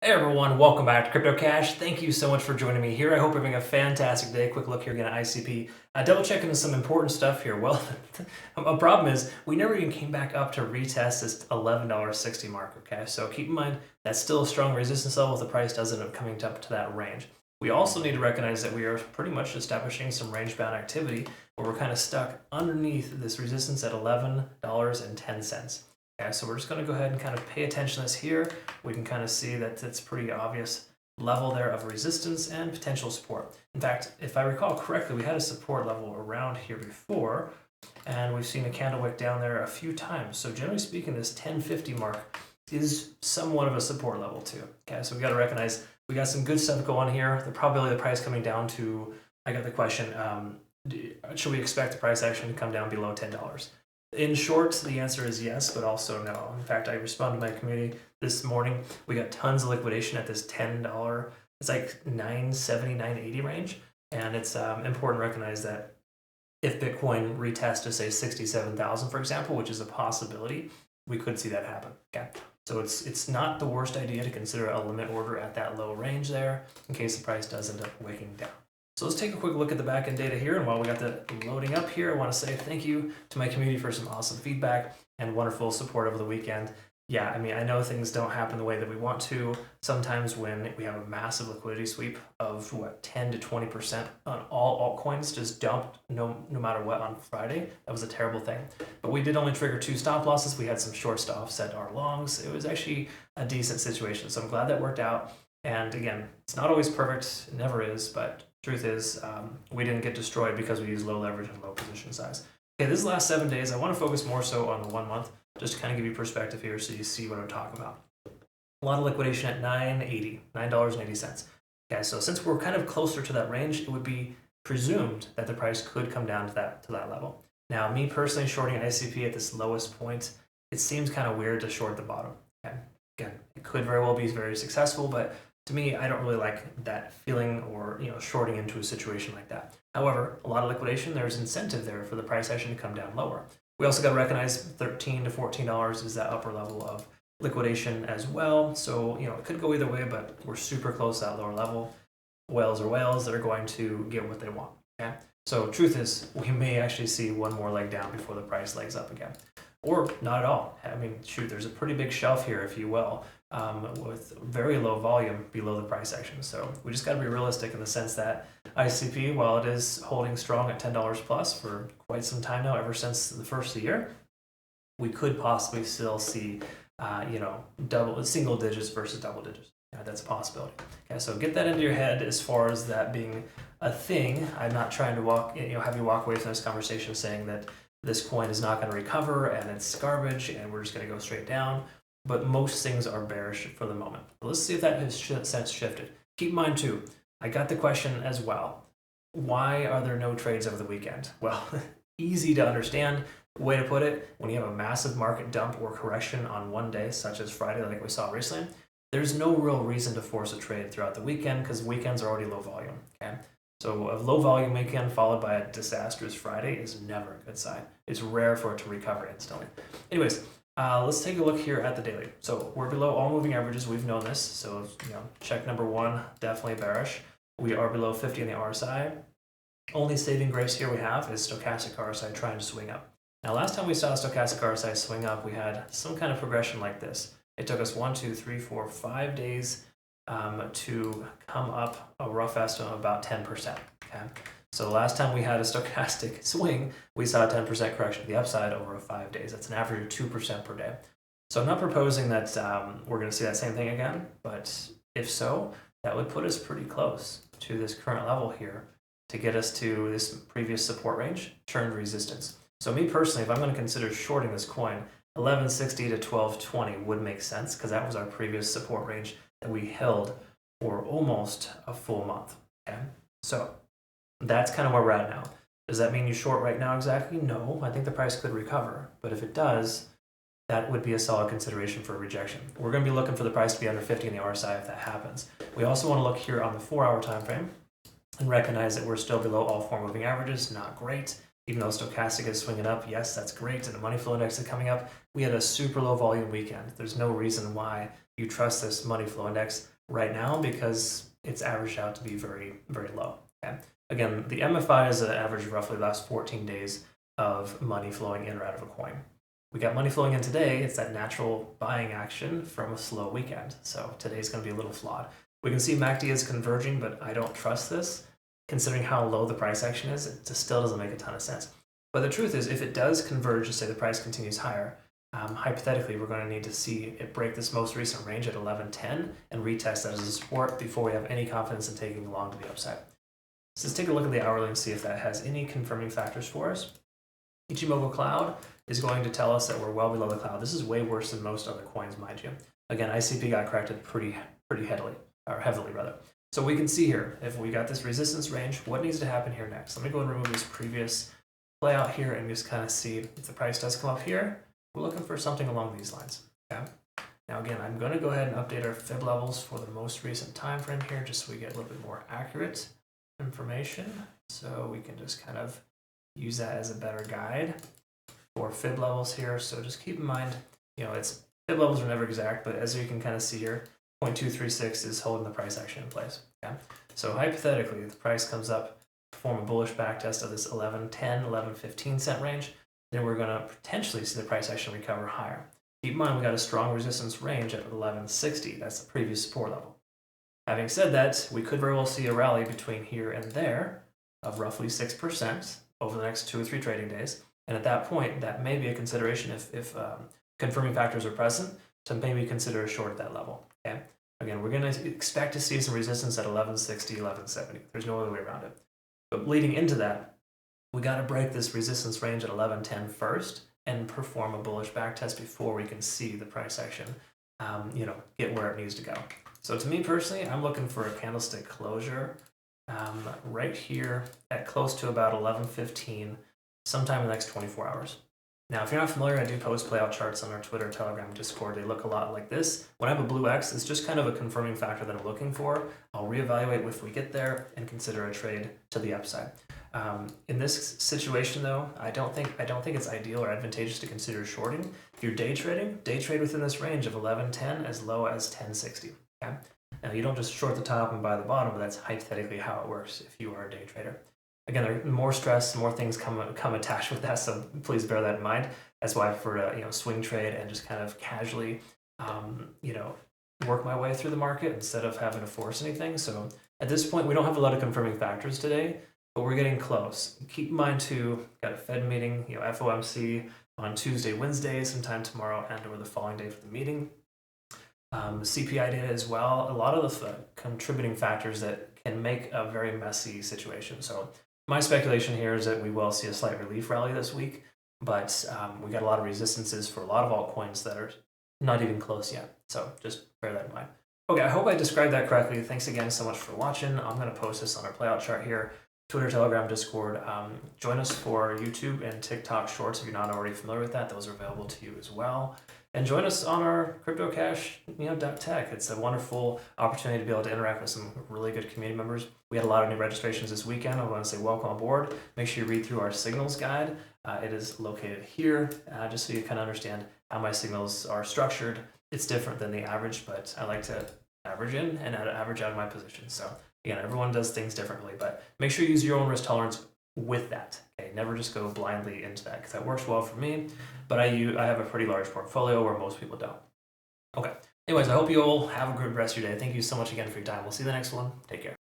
Hey everyone, welcome back to CryptoCache. Thank you so much for joining me here. I hope you're having a fantastic day. Quick look here again at ICP. Double checking some important stuff here. Well, a problem is we never even came back up to retest this $11.60 mark, okay? So keep in mind that's still a strong resistance level if the price doesn't end up coming up to that range. We also need to recognize that we are pretty much establishing some range-bound activity where we're kind of stuck underneath this resistance at $11.10. Okay, so we're just going to go ahead and kind of pay attention to this here. We can kind of see that it's pretty obvious level there of resistance and potential support. In fact, if I recall correctly, we had a support level around here before, and we've seen a candle wick down there a few times. So generally speaking, this 1050 mark is somewhat of a support level too. Okay, so we got to recognize we got some good stuff going here. The probability of the price coming down to, I got the question, should we expect the price action to come down below $10? In short, the answer is yes, but also no. In fact, I responded to my community this morning. We got tons of liquidation at this $10, it's like $9.70, $9.80 range. And it's important to recognize that if Bitcoin retests to say 67,000, for example, which is a possibility, we could see that happen. Okay. So it's not the worst idea to consider a limit order at that low range there in case the price does end up wicking down. So let's take a quick look at the backend data here. And while we got that loading up here, I want to say thank you to my community for some awesome feedback and wonderful support over the weekend. Yeah, I mean, I know things don't happen the way that we want to. Sometimes when we have a massive liquidity sweep of 10 to 20% on all altcoins just dumped no matter what on Friday, that was a terrible thing. But we did only trigger 2 stop losses. We had some shorts to offset our longs. It was actually a decent situation. So I'm glad that worked out. And again, it's not always perfect, it never is, but truth is, we didn't get destroyed because we used low leverage and low position size. Okay, this last 7 days, I want to focus more so on the 1 month, just to kind of give you perspective here so you see what I'm talking about. A lot of liquidation at $9.80. Okay, so since we're kind of closer to that range, it would be presumed that the price could come down to that level. Now, me personally shorting ICP at this lowest point, it seems kind of weird to short the bottom. Okay? Again, it could very well be very successful, but to me, I don't really like that feeling or shorting into a situation like that. However, a lot of liquidation, there's incentive there for the price action to come down lower. We also got to recognize $13 to $14 is that upper level of liquidation as well. So it could go either way, but we're super close to that lower level. Whales are whales that are going to get what they want. Okay. So truth is, we may actually see one more leg down before the price legs up again, or not at all. I mean, shoot, there's a pretty big shelf here, if you will. With very low volume below the price action. So we just got to be realistic in the sense that ICP, while it is holding strong at $10 plus for quite some time now, ever since the first of the year, we could possibly still see, single digits versus double digits. That's a possibility. Okay, so get that into your head as far as that being a thing. I'm not trying to have you walk away from this conversation saying that this coin is not going to recover and it's garbage and we're just going to go straight down. But most things are bearish for the moment. Let's see if that has since shifted. Keep in mind too, I got the question as well. Why are there no trades over the weekend? Well, easy to understand. Way to put it, when you have a massive market dump or correction on one day, such as Friday, like we saw recently, there's no real reason to force a trade throughout the weekend because weekends are already low volume. Okay, so a low volume weekend followed by a disastrous Friday is never a good sign. It's rare for it to recover instantly. Anyways, let's take a look here at the daily. So we're below all moving averages. We've known this. So check number 1, definitely bearish. We are below 50 on the RSI. Only saving grace here we have is stochastic RSI trying to swing up. Now, last time we saw stochastic RSI swing up, we had some kind of progression like this. It took us 1, 2, 3, 4, 5 days to come up a rough estimate of about 10%. Okay. So last time we had a stochastic swing, we saw a 10% correction to the upside over 5 days. That's an average of 2% per day. So I'm not proposing that we're going to see that same thing again, but if so, that would put us pretty close to this current level here to get us to this previous support range, turned resistance. So me personally, if I'm going to consider shorting this coin, 1160 to 1220 would make sense because that was our previous support range that we held for almost a full month. Okay, so that's kind of where we're at now. Does that mean you short right now exactly? No, I think the price could recover. But if it does, that would be a solid consideration for a rejection. We're going to be looking for the price to be under 50 in the RSI if that happens. We also want to look here on the 4-hour time frame and recognize that we're still below all 4 moving averages. Not great. Even though stochastic is swinging up, yes, that's great, and the money flow index is coming up. We had a super low volume weekend. There's no reason why you trust this money flow index right now because it's averaged out to be very, very low. Okay. Again, the MFI is an average of roughly the last 14 days of money flowing in or out of a coin. We got money flowing in today. It's that natural buying action from a slow weekend. So today's going to be a little flawed. We can see MACD is converging, but I don't trust this. Considering how low the price action is, it just still doesn't make a ton of sense. But the truth is, if it does converge to say the price continues higher, hypothetically, we're going to need to see it break this most recent range at 1110 and retest that as a support before we have any confidence in taking the long to the upside. So let's take a look at the hourly and see if that has any confirming factors for us. Ichimoku Cloud is going to tell us that we're well below the cloud. This is way worse than most other coins, mind you. Again, ICP got corrected pretty heavily. So we can see here, if we got this resistance range, what needs to happen here next? Let me go and remove this previous layout here and just kind of see if the price does come up here. We're looking for something along these lines. Okay. Now again, I'm going to go ahead and update our fib levels for the most recent time frame here, just so we get a little bit more accurate information. So we can just kind of use that as a better guide for fib levels here. So just keep in mind, it's fib levels are never exact, but as you can kind of see here, 0.236 is holding the price action in place. Okay? So hypothetically, if the price comes up to form a bullish backtest of this 11.10, 11.15 cent range, then we're going to potentially see the price action recover higher. Keep in mind, we got a strong resistance range at 11.60. That's the previous support level. Having said that, we could very well see a rally between here and there of roughly 6% over the next 2 or 3 trading days. And at that point, that may be a consideration if confirming factors are present to maybe consider a short at that level. Okay. Again, we're going to expect to see some resistance at 1160, 1170. There's no other way around it. But leading into that, we got to break this resistance range at 1110 first and perform a bullish backtest before we can see the price action, get where it needs to go. So to me personally, I'm looking for a candlestick closure right here at close to about 11:15, sometime in the next 24 hours. Now, if you're not familiar, I do post playout charts on our Twitter, Telegram, Discord. They look a lot like this. When I have a blue X, it's just kind of a confirming factor that I'm looking for. I'll reevaluate if we get there and consider a trade to the upside. In this situation, though, I don't think it's ideal or advantageous to consider shorting. If you're day trading, day trade within this range of 1110 as low as 1060. Okay. Now, you don't just short the top and buy the bottom, but that's hypothetically how it works if you are a day trader. Again, there's more stress, more things come attached with that, so please bear that in mind. That's why I prefer to swing trade and just kind of casually work my way through the market instead of having to force anything. So at this point, we don't have a lot of confirming factors today, but we're getting close. Keep in mind too, got a Fed meeting, FOMC on Tuesday, Wednesday, sometime tomorrow, and or the following day for the meeting. CPI data as well. A lot of the contributing factors that can make a very messy situation. So my speculation here is that we will see a slight relief rally this week, but we got a lot of resistances for a lot of altcoins that are not even close yet. So just bear that in mind. Okay, I hope I described that correctly. Thanks again so much for watching. I'm going to post this on our playout chart here, Twitter, Telegram, Discord. Join us for YouTube and TikTok Shorts if you're not already familiar with that. Those are available to you as well. And join us on our CryptoCache, .tech. It's a wonderful opportunity to be able to interact with some really good community members. We had a lot of new registrations this weekend. I want to say welcome aboard. Make sure you read through our signals guide. It is located here, just so you kind of understand how my signals are structured. It's different than the average, but I like to average in and average out of my position. So again, everyone does things differently, but make sure you use your own risk tolerance with that. Okay, never just go blindly into that, because that works well for me, but I have a pretty large portfolio where most people don't. Okay, anyways, I hope you all have a good rest of your day. Thank you so much again for your time. We'll see you in the next one. Take care.